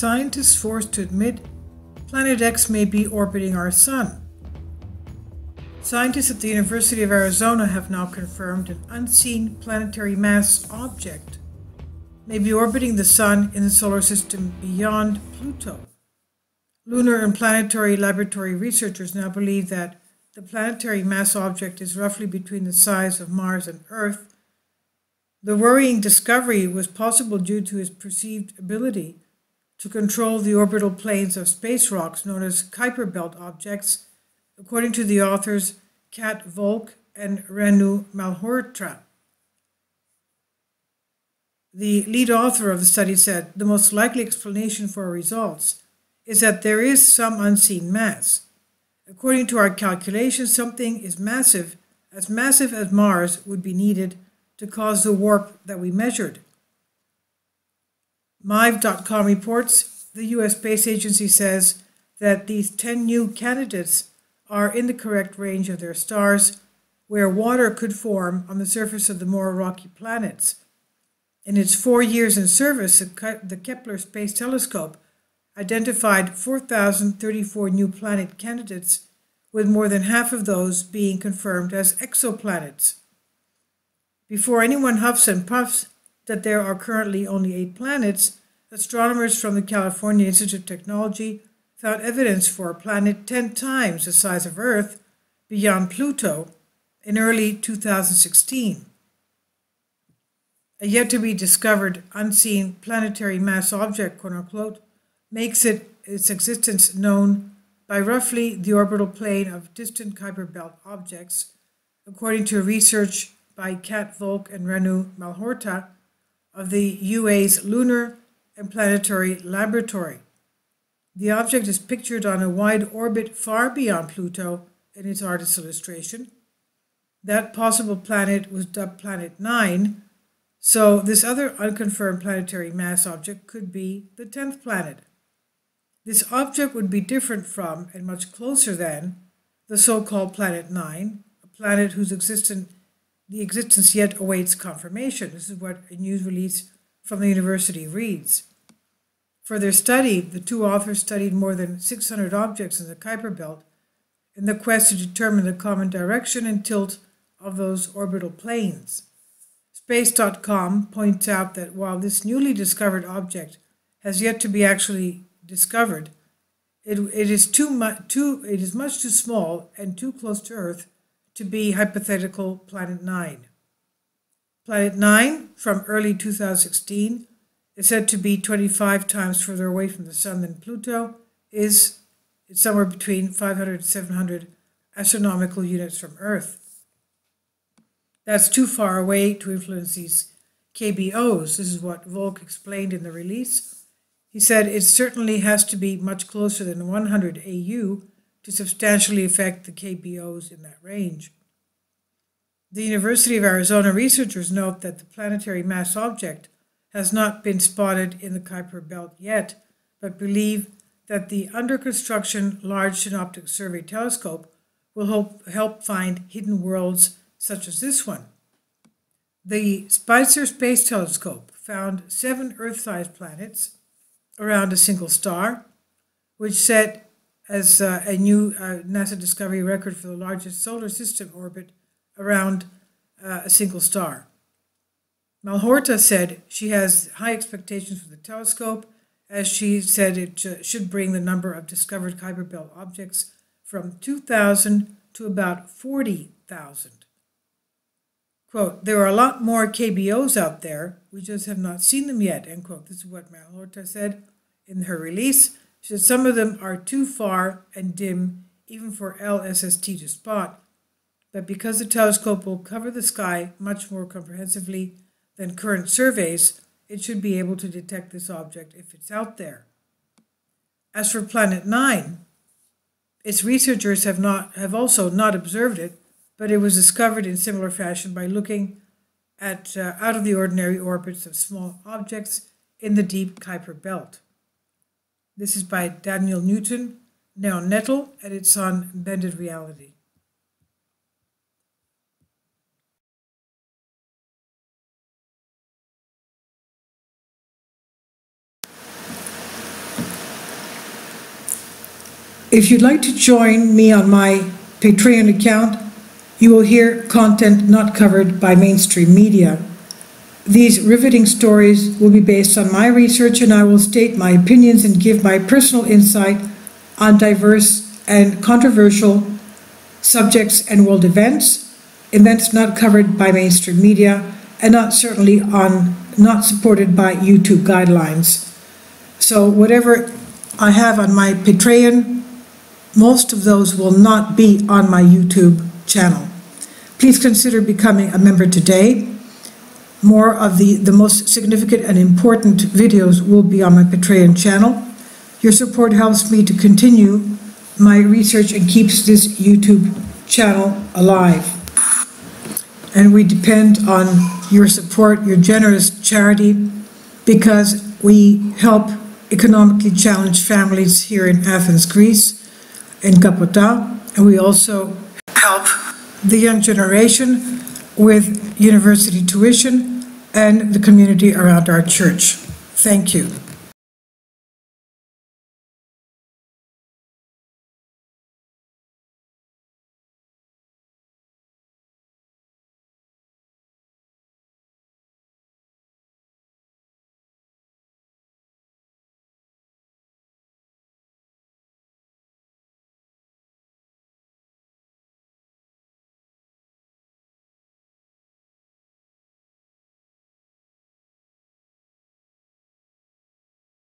scientists forced to admit Planet X may be orbiting our Sun. Scientists at the University of Arizona have now confirmed an unseen planetary mass object may be orbiting the Sun in the solar system beyond Pluto. Lunar and planetary laboratory researchers now believe that the planetary mass object is roughly between the size of Mars and Earth. The worrying discovery was possible due to its perceived ability to control the orbital planes of space rocks known as Kuiper Belt objects, according to the authors Kat Volk and Renu Malhotra. The lead author of the study said, "The most likely explanation for our results is that there is some unseen mass. According to our calculations, something is massive as Mars would be needed to cause the warp that we measured." Mive.com reports the U.S. Space Agency says that these 10 new candidates are in the correct range of their stars, where water could form on the surface of the more rocky planets. In its 4 years in service, the Kepler Space Telescope identified 4,034 new planet candidates, with more than half of those being confirmed as exoplanets. Before anyone huffs and puffs that there are currently only 8 planets, astronomers from the California Institute of Technology found evidence for a planet 10 times the size of Earth beyond Pluto in early 2016. A yet-to-be-discovered unseen planetary mass object, quote-unquote, makes its existence known by roughly the orbital plane of distant Kuiper Belt objects, according to research by Kat Volk and Renu Malhotra of the UA's Lunar and Planetary Laboratory. The object is pictured on a wide orbit far beyond Pluto in its artist's illustration. That possible planet was dubbed Planet 9, so this other unconfirmed planetary mass object could be the 10th planet. This object would be different from and much closer than the so-called Planet 9, a planet whose existence yet awaits confirmation. This is what a news release from the university reads. For their study, the two authors studied more than 600 objects in the Kuiper Belt in the quest to determine the common direction and tilt of those orbital planes. Space.com points out that while this newly discovered object has yet to be actually discovered, it is much too small and too close to Earth to be hypothetical Planet 9. Planet 9, from early 2016, is said to be 25 times further away from the Sun than Pluto. It's somewhere between 500 and 700 astronomical units from Earth. That's too far away to influence these KBOs. This is what Volk explained in the release. He said it certainly has to be much closer than 100 AU to substantially affect the KBOs in that range. The University of Arizona researchers note that the planetary mass object has not been spotted in the Kuiper Belt yet, but believe that the under-construction Large Synoptic Survey Telescope will help find hidden worlds such as this one. The Spitzer Space Telescope found 7 Earth-sized planets around a single star, which set as a new NASA discovery record for the largest solar system orbit around a single star. Malhotra said she has high expectations for the telescope, as she said it should bring the number of discovered Kuiper Belt objects from 2,000 to about 40,000. Quote, "There are a lot more KBOs out there, we just have not seen them yet," end quote. This is what Malhotra said in her release. She said some of them are too far and dim even for LSST to spot, but because the telescope will cover the sky much more comprehensively than current surveys, it should be able to detect this object if it's out there. As for Planet 9, its researchers have also not observed it, but it was discovered in similar fashion by looking at out-of-the-ordinary orbits of small objects in the deep Kuiper Belt. This is by Daniel Newton, now Nettle, and it's on Bended Reality. If you'd like to join me on my Patreon account, you will hear content not covered by mainstream media. These riveting stories will be based on my research, and I will state my opinions and give my personal insight on diverse and controversial subjects and world events not covered by mainstream media, and not supported by YouTube guidelines. So whatever I have on my Patreon, most of those will not be on my YouTube channel. Please consider becoming a member today. More of the most significant and important videos will be on my Patreon channel. Your support helps me to continue my research and keeps this YouTube channel alive. And we depend on your support, your generous charity, because we help economically challenged families here in Athens, Greece, in Kapota, and we also help the young generation with university tuition and the community around our church. Thank you.